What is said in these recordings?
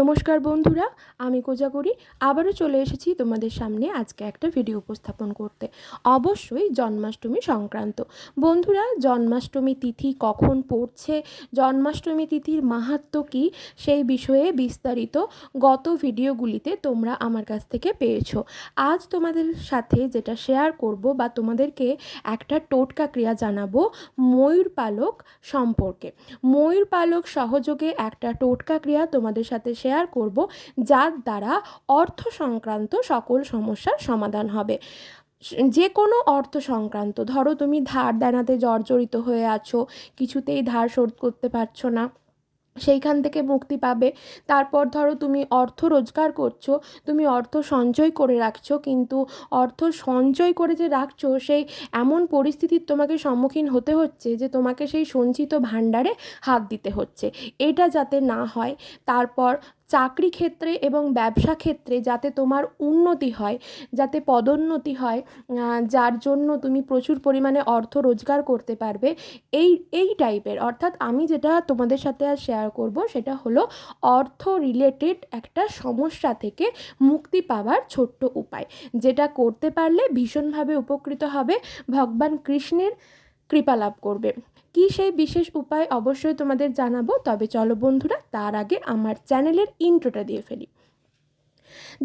নমস্কার বন্ধুরা, আমি কোজাগরি আবারও চলে এসেছি তোমাদের সামনে আজকে একটা ভিডিও উপস্থাপন করতে। অবশ্যই জন্মাষ্টমী সংক্রান্ত। বন্ধুরা, জন্মাষ্টমী তিথি কখন পড়ছে, জন্মাষ্টমী তিথির মাহাত্ম্য কী, সেই বিষয়ে বিস্তারিত গত ভিডিওগুলিতে তোমরা আমার কাছ থেকে পেয়েছো। আজ তোমাদের সাথে যেটা শেয়ার করব বা তোমাদেরকে একটা টোটকা ক্রিয়া জানাবো ময়ূর পালক সম্পর্কে। ময়ূর পালক সহযোগে একটা টোটকা ক্রিয়া তোমাদের সাথে শেয়ার করব, যার দ্বারা অর্থ সংক্রান্ত সকল সমস্যার সমাধান হবে। যে কোনো অর্থ সংক্রান্ত, ধরো তুমি ধার দেনাতে জর্জরিত হয়ে আছো, কিছুতেই ধার শোধ করতে পারছো না, সেইখান থেকে মুক্তি পাবে। তারপর ধরো তুমি অর্থ রোজগার করছো, তুমি অর্থ সঞ্চয় করে রাখছো, কিন্তু অর্থ সঞ্চয় করে যে রাখছো সেই এমন পরিস্থিতির তোমাকে সম্মুখীন হতে হচ্ছে যে তোমাকে সেই সঞ্চিত ভাণ্ডারে হাত দিতে হচ্ছে। এটা যাতে না হয়, তারপর চাকরি ক্ষেত্রে এবং ব্যবসা ক্ষেত্রে যাতে তোমার উন্নতি হয়, যাতে পদোন্নতি হয়, যার জন্য তুমি প্রচুর পরিমাণে অর্থ রোজগার করতে পারবে, এই এই টাইপের, অর্থাৎ আমি যেটা তোমাদের সাথে আর শেয়ার করব সেটা হলো অর্থ রিলেটেড একটা সমস্যা থেকে মুক্তি পাওয়ার ছোট্ট উপায়, যেটা করতে পারলে ভীষণভাবে উপকৃত হবে, ভগবান কৃষ্ণের কৃপা লাভ করবে। কি সেই বিশেষ উপায় অবশ্যই তোমাদের জানাবো। তবে চলো বন্ধুরা, তার আগে আমার চ্যানেলের ইন্ট্রোটা দিয়ে ফেলি।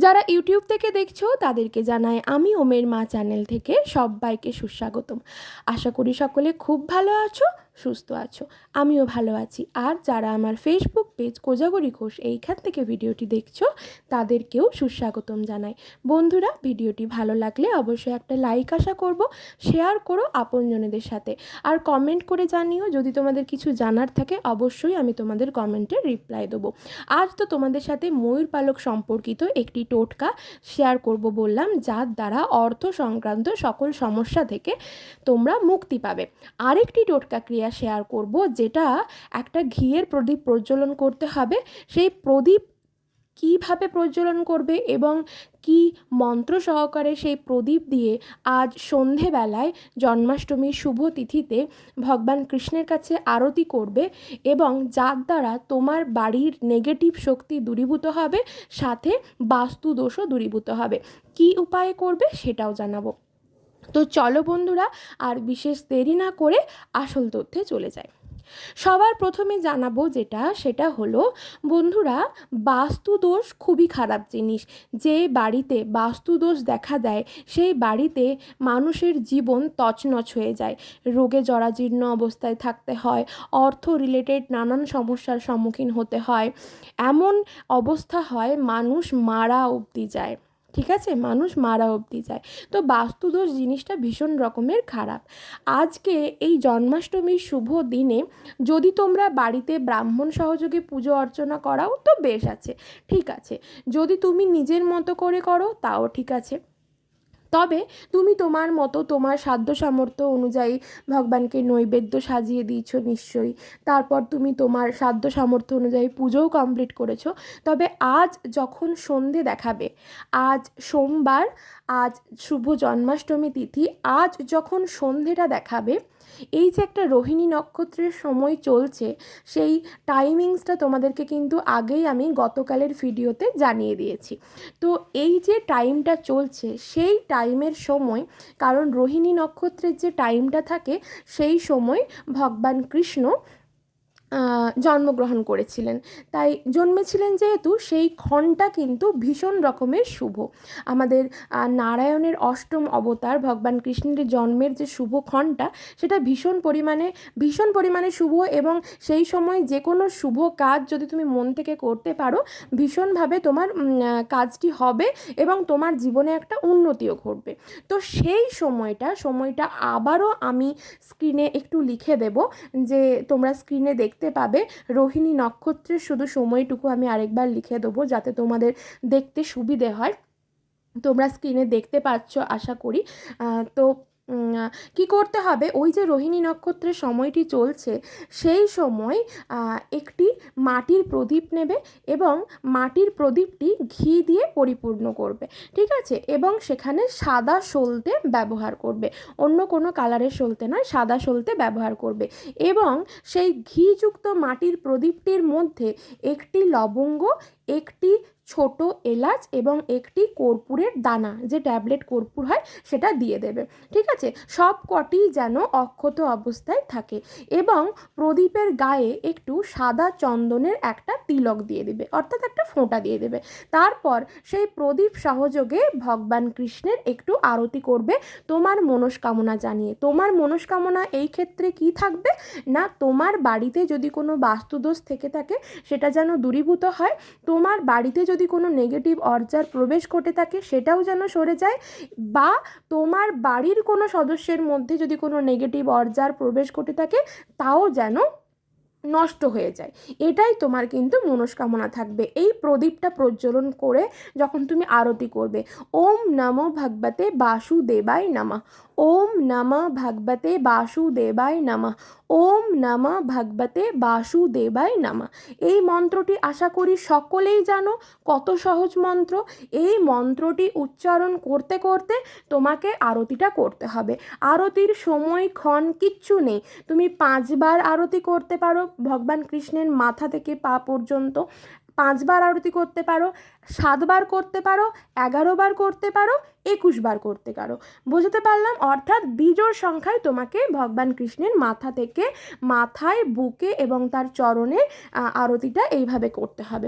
যারা ইউটিউব থেকে দেখছো তাদেরকে জানাই আমি ওমের মা চ্যানেল থেকে সবাইকে সুস্বাগতম। আশা করি সকলে খুব ভালো আছো, সুস্থ আছো, আমিও ভালো আছি। আর যারা আমার ফেসবুক পেজ কোজাগরি ঘোষ এইখান থেকে ভিডিওটি দেখছো তাদেরকেও সুস্বাগতম জানাই। বন্ধুরা, ভিডিওটি ভালো লাগলে অবশ্যই একটা লাইক আশা করব, শেয়ার করো আপনজনেদের সাথে, আর কমেন্ট করে জানিও যদি তোমাদের কিছু জানার থাকে। অবশ্যই আমি তোমাদের কমেন্টে রিপ্লাই দেবো। আজ তো তোমাদের সাথে ময়ূর পালক সম্পর্কিত একটি টোটকা শেয়ার করব বললাম, যার দ্বারা অর্থ সংক্রান্ত সকল সমস্যা থেকে তোমরা মুক্তি পাবে। আরেকটি টোটকা ক্রিয়া শেয়ার করব, যেটা একটা ঘিয়ের প্রদীপ প্রজ্বলন করতে হবে। সেই প্রদীপ কীভাবে প্রজ্বলন করবে এবং কি মন্ত্র সহকারে সেই প্রদীপ দিয়ে আজ সন্ধেবেলায় জন্মাষ্টমীর শুভ তিথিতে ভগবান কৃষ্ণের কাছে আরতি করবে, এবং যার দ্বারা তোমার বাড়ির নেগেটিভ শক্তি দূরীভূত হবে, সাথে বাস্তু দোষও দূরীভূত হবে। কি উপায়ে করবে সেটাও জানাবো। তো চলো বন্ধুরা, আর বিশেষ দেরি না করে আসল তথ্যে চলে যাই। সবার প্রথমে জানাবো সেটা হলো বন্ধুরা, বাস্তুদোষ খুবই খারাপ জিনিস। যে বাড়িতে বাস্তুদোষ দেখা দেয় সেই বাড়িতে মানুষের জীবন তছনছ হয়ে যায়, রোগে জরাজীর্ণ অবস্থায় থাকতে হয়, অর্থ রিলেটেড নানান সমস্যার সম্মুখীন হতে হয়, এমন অবস্থা হয় মানুষ মারা অবধি যায়। ঠিক আছে, মানুষ মারা অবধি যায়। তো বাস্তুদোষ জিনিসটা ভীষণ রকমের খারাপ। আজকে এই জন্মাষ্টমীর শুভ দিনে যদি তোমরা বাড়িতে ব্রাহ্মণ সহযোগে পুজো অর্চনা করাও তো বেশ আছে, ঠিক আছে। যদি তুমি নিজের মতো করে করো তাও ঠিক আছে। তবে তুমি তোমার মতো তোমার সাধ্য সামর্থ্য অনুযায়ী ভগবানকে নৈবেদ্য সাজিয়ে দিয়েছো নিশ্চয়ই, তারপর তুমি তোমার সাধ্য সামর্থ্য অনুযায়ী পুজোও কমপ্লিট করেছো। তবে আজ যখন সন্ধে দেখাবে, আজ সোমবার, আজ শুভ জন্মাষ্টমী তিথি, আজ যখন সন্ধেটা দেখাবে, এই যে একটা রোহিণী নক্ষত্রের সময় চলছে, সেই টাইমিংসটা তোমাদেরকে কিন্তু আগেই আমি গতকালের ভিডিওতে জানিয়ে দিয়েছি। তো এই যে টাইমটা চলছে সেই টাইমের সময়, কারণ রোহিণী নক্ষত্রের যে টাইমটা থাকে সেই সময় ভগবান কৃষ্ণ জন্মগ্রহণ করেছিলেন, তাই জন্মেছিলেন যেহেতু সেই ক্ষণটা কিন্তু ভীষণ রকমের শুভ। আমাদের নারায়ণের অষ্টম অবতার ভগবান কৃষ্ণের জন্মের যে শুভ ক্ষণটা, সেটা ভীষণ পরিমাণে শুভ, এবং সেই সময় যে কোনো শুভ কাজ যদি তুমি মন থেকে করতে পারো, ভীষণভাবে তোমার কাজটি হবে এবং তোমার জীবনে একটা উন্নতিও ঘটবে। তো সেই সময়টা আবারও আমি স্ক্রিনে একটু লিখে দেব, যে তোমরা স্ক্রিনে দেখতে পাবে। রোহিণী নক্ষত্রের শুধু সময়টুকু আমি আরেকবার লিখে দেবো যাতে তোমাদের দেখতে সুবিধে হয়। তোমরা স্ক্রিনে দেখতে পাচ্ছ আশা করি। তো কি করতে হবে, ওই যে রোহিণী নক্ষত্রের সময়টি চলছে সেই সময় একটি মাটির প্রদীপ নেবে এবং মাটির প্রদীপটি ঘি দিয়ে পরিপূর্ণ করবে, ঠিক আছে, এবং সেখানে সাদা সলতে ব্যবহার করবে, অন্য কোনো কালারের সলতে নয়, সাদা সলতে ব্যবহার করবে এবং সেই ঘিযুক্ত মাটির প্রদীপটির মধ্যে একটি লবঙ্গ, একটি ছোট এলাচ এবং একটি কর্পূরের দানা, যে ট্যাবলেট কর্পূর হয় সেটা দিয়ে দেবে, ঠিক আছে। সব কটি যেন অক্ষত অবস্থায় থাকে এবং প্রদীপের গায়ে একটু সাদা চন্দনের একটা তিলক দিয়ে দেবে, অর্থাৎ একটা ফোঁটা দিয়ে দেবে। তারপর সেই প্রদীপ সহযোগে ভগবান কৃষ্ণের একটু আরতি করবে তোমার মনস্কামনা জানিয়ে। তোমার মনস্কামনা এই ক্ষেত্রে কি থাকবে না, তোমার বাড়িতে যদি কোনো বাস্তুদোষ থেকে থাকে সেটা যেন দূরীভূত হয়, তোমার বাড়িতে যদি কোনো নেগেটিভ অর্জার প্রবেশ ঘটে থাকে সেটাও যেন সরে যায়, বা তোমার বাড়ির কোনো সদস্যের মধ্যে যদি কোনো নেগেটিভ অর্জার প্রবেশ ঘটে থাকে তাও যেন নষ্ট হয়ে যায়। এটাই তোমার কিন্তু মনস্কামনা থাকবে এই প্রদীপটা প্রজ্বলন করে যখন তুমি আরতি করবে। ওম নমো ভগবতে বাসুদেবায় নমঃ, ওম নমঃ ভগবতে বাসুদেবায় নমঃ, ওম নমঃ ভগবতে বাসুদেবায় নমঃ। এই মন্ত্রটি আশা করি সকলেই জানো, কত সহজ মন্ত্র। এই মন্ত্রটি উচ্চারণ করতে করতে তোমাকে আরতিটা করতে হবে। আরতির সময়ক্ষণ কিচ্ছু নেই, তুমি 5 বার আরতি করতে পারো ভগবান কৃষ্ণের মাথা থেকে পা পর্যন্ত, 5 বার আরতি করতে পারো, 7 বার করতে পারো, 11 বার করতে পারো, 21 বার করতে পারো। বুঝতে পারলাম? অর্থাৎ বিজোড় সংখ্যায় তোমাকে ভগবান কৃষ্ণের মাথা থেকে মাথায়, বুকে এবং তার চরণে আরতিটা এইভাবে করতে হবে।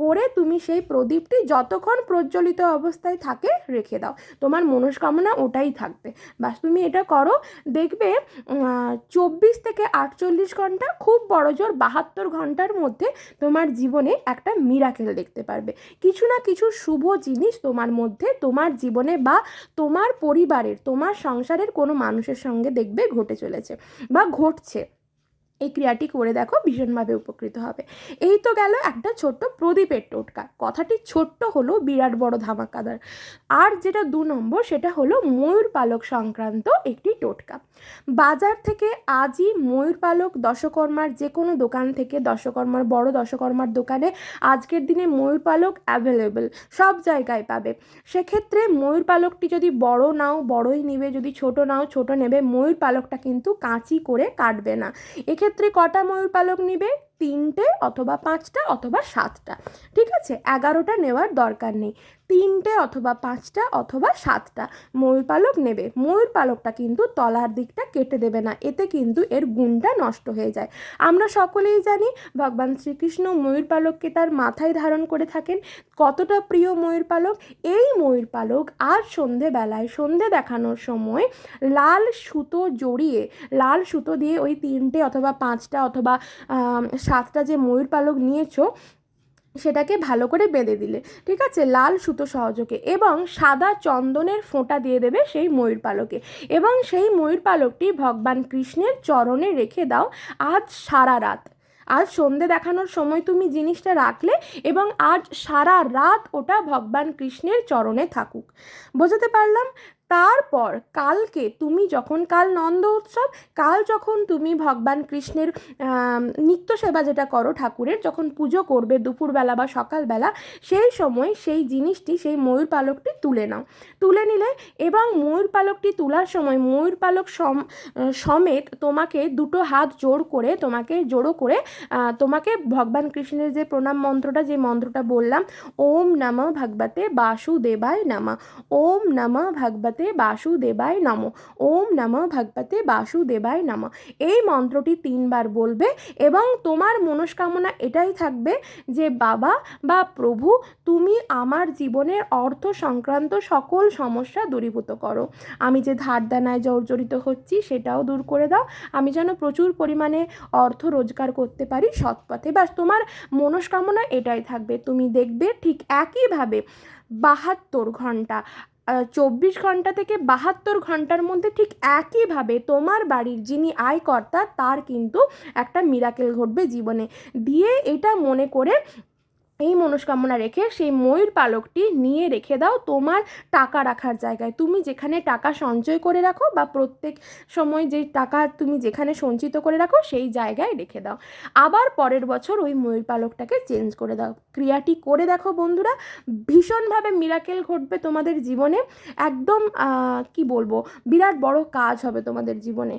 করে তুমি সেই প্রদীপটি যতক্ষণ প্রজ্বলিত অবস্থায় থাকে রেখে দাও, তোমার মনস্কামনা ওটাই থাকবে। বাস তুমি এটা করো, দেখবে 24 থেকে 48 ঘন্টা, খুব বড় জোর 72 ঘন্টার মধ্যে তোমার জীবনে একটা মিরাকেল দেখতে পারবে। কিছু না কিছু শুভ জিনিস তোমার মধ্যে, তোমার জীবনে বা তোমার পরিবারের, তোমার সংসারের কোনো মানুষের সঙ্গে দেখবে ঘটে চলেছে বা ঘটছে। এই ক্রিয়াটি করে দেখো, ভীষণভাবে উপকৃত হবে। এই তো গেল একটা ছোট্ট প্রদীপের টোটকা। কথাটি ছোট্ট হলো বিরাট বড় ধামাকাদার। আর যেটা 2 নম্বর, সেটা হলো ময়ূর পালক সংক্রান্ত একটি টোটকা। বাজার থেকে আজই ময়ূর পালক, দশকর্মার যে কোনো দোকান থেকে, দশকর্মার বড় দশকর্মার দোকানে আজকের দিনে ময়ূর পালক অ্যাভেলেবেল, সব জায়গায় পাবে। সেক্ষেত্রে ময়ূর পালকটি যদি বড় নাও বড়ই নেবে, যদি ছোট নাও ছোট নেবে। ময়ূর পালকটা কিন্তু কাঁচি করে কাটবে না। এক্ষেত্রে কটা ময়ূর পালক নিবে? 3টে অথবা 5টা অথবা 7টা, ঠিক আছে, 11টা নেওয়ার দরকার নেই। 3টে অথবা 5টা অথবা 7টা ময়ূর পালক নেবে। ময়ূর পালকটা কিন্তু তলার দিকটা কেটে দেবে না, এতে কিন্তু এর গুণটা নষ্ট হয়ে যায়। আমরা সকলেই জানি ভগবান শ্রীকৃষ্ণ ময়ূর পালককে তার মাথায় ধারণ করে থাকেন। কতটা প্রিয় ময়ূর পালক! এই ময়ূর পালক আজ সন্ধেবেলায়, সন্ধে দেখানোর সময় লাল সুতো জড়িয়ে, লাল সুতো দিয়ে ওই 3টে অথবা 5টা অথবা 7টা যে ময়ূর পালক নিয়েছো সেটাকে ভালো করে বেঁধে দিলে, ঠিক আছে, লাল সুতো সহযোগে, এবং সাদা চন্দনের ফোঁটা দিয়ে দেবে সেই ময়ূর পালকে, এবং সেই ময়ূর পালকটি ভগবান কৃষ্ণের চরণে রেখে দাও আজ সারা রাত। আজ সন্ধে দেখানোর সময় তুমি জিনিসটা রাখলে এবং আজ সারা রাত ওটা ভগবান কৃষ্ণের চরণে থাকুক। বোঝাতে পারলাম? তারপর কালকে তুমি যখন, কাল নন্দ উৎসব, কাল যখন তুমি ভগবান কৃষ্ণের নিত্য সেবা যেটা করো ঠাকুরের, যখন পুজো করবে দুপুরবেলা বা সকালবেলা, সেই সময় সেই জিনিসটি, সেই ময়ূর পালকটি তুলে নাও। তুলে নিলে এবং ময়ূর পালকটি তোলার সময় ময়ূর পালক সমেত তোমাকে 2টো হাত জোড় করে, তোমাকে জোড়ো করে তোমাকে ভগবান কৃষ্ণের যে প্রণাম মন্ত্রটা, যে মন্ত্রটা বললাম, ওম নমঃ ভগবতে বাসুদেবায় নমঃ, ওম নমঃ ভগবতে বাসুদেবায় নমঃ, ওম নমঃ ভগবতে বাসুদেবায় নমঃ, এই মন্ত্রটি 3 বার বলবে এবং তোমার মনস্কামনা এটাই থাকবে যে বাবা বা প্রভু, তুমি আমার জীবনের অর্থ সংক্রান্ত সকল সমস্যা দূরীভূত করো। আমি যে ধার দেনায় জর্জরিত হচ্ছি সেটাও দূর করে দাও। আমি যেন প্রচুর পরিমাণে অর্থ রোজগার করতে পারি সৎ পথে। বাস তোমার মনস্কামনা এটাই থাকবে। তুমি দেখবে ঠিক একইভাবে 72 ঘন্টা, 24 ঘন্টা থেকে 72 ঘন্টার মধ্যে ঠিক একইভাবে তোমার বাড়ির যিনি আয়কর্তা তার কিন্তু একটা মিরাকেল ঘটবে জীবনে। দিয়ে এটা মনে করে এই মনস্কামনা রেখে সেই ময়ূর পালকটি নিয়ে রেখে দাও তোমার টাকা রাখার জায়গায়। তুমি যেখানে টাকা সঞ্চয় করে রাখো বা প্রত্যেক সময় যে টাকা তুমি যেখানে সঞ্চিত করে রাখো সেই জায়গায় রেখে দাও। আবার পরের বছর ওই ময়ূর পালকটাকে চেঞ্জ করে দাও। ক্রিয়াটি করে দেখো বন্ধুরা, ভীষণভাবে মিরাকেল ঘটবে তোমাদের জীবনে। একদম কি বলবো, বিরাট বড় কাজ হবে তোমাদের জীবনে।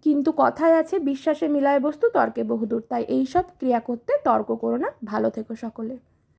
কিন্তু কথায় আছে, বিশ্বাসে মিলায় বস্তু তর্কে বহুদূর। তাই এইসব ক্রিয়া করতে তর্ক করো না। ভালো থেকো সকলে।